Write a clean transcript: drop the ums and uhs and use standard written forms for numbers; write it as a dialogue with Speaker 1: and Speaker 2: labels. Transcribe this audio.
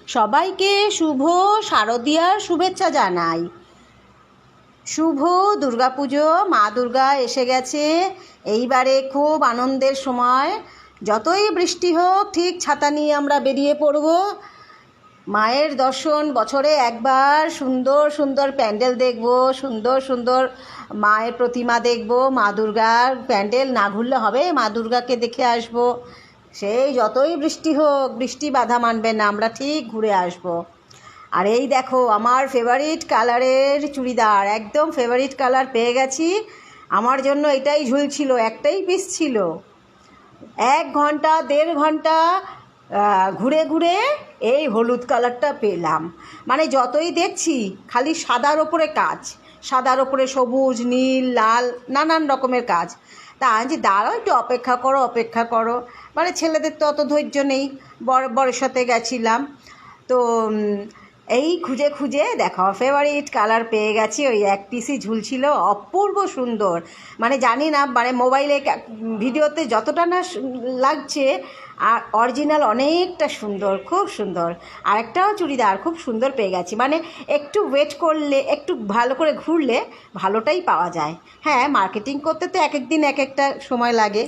Speaker 1: সবাইকে শুভ শারদীয়ার শুভেচ্ছা জানাই। শুভ দুর্গাপুজো। মা দুর্গা এসে গেছে। এইবারে খুব আনন্দের সময়। যতই বৃষ্টি হোক ঠিক ছাতা নিয়ে আমরা বেরিয়ে পড়ব। মায়ের দর্শন বছরে একবার। সুন্দর সুন্দর প্যান্ডেল দেখব, সুন্দর সুন্দর মায়ের প্রতিমা দেখব। মা দুর্গার প্যান্ডেল না ঘুরলে হবে? মা দুর্গাকে দেখে আসব। সেই যতই বৃষ্টি হোক, বৃষ্টি বাধা মানবে না, আমরা ঠিক ঘুরে আসব। আর এই দেখো আমার ফেভারিট কালারের চুড়িদার, একদম ফেভারিট কালার পেয়ে গেছি। আমার জন্য এটাই ঝুলছিল, একটাই পিস ছিল। 1 ঘন্টা 1.5 ঘন্টা ঘুরে ঘুরে এই হলুদ কালারটা পেলাম। মানে যতই দেখছি খালি সাদার ওপরে কাজ, সাদার ওপরে সবুজ, নীল, লাল, নানান রকমের কাজ। তা যে দাঁড়াও একটু অপেক্ষা করো। মানে ছেলেদের তো অত ধৈর্য নেই, বরের সাথে গেছিলাম তো। এই খুঁজে খুঁজে দেখো ফেভারিট কালার পেয়ে গেছি। ওই এক পিসই ঝুলছিল, অপূর্ব সুন্দর। মানে জানি না, মানে মোবাইলে ভিডিওতে যতটা না লাগছে, আর অরিজিনাল অনেকটা সুন্দর, খুব সুন্দর। আরেকটাও চুড়িদার খুব সুন্দর পেয়ে গেছি। মানে একটু ওয়েট করলে, একটু ভালো করে ঘুরলে ভালোটাই পাওয়া যায়। হ্যাঁ, মার্কেটিং করতে তো এক এক দিন এক একটা সময় লাগে।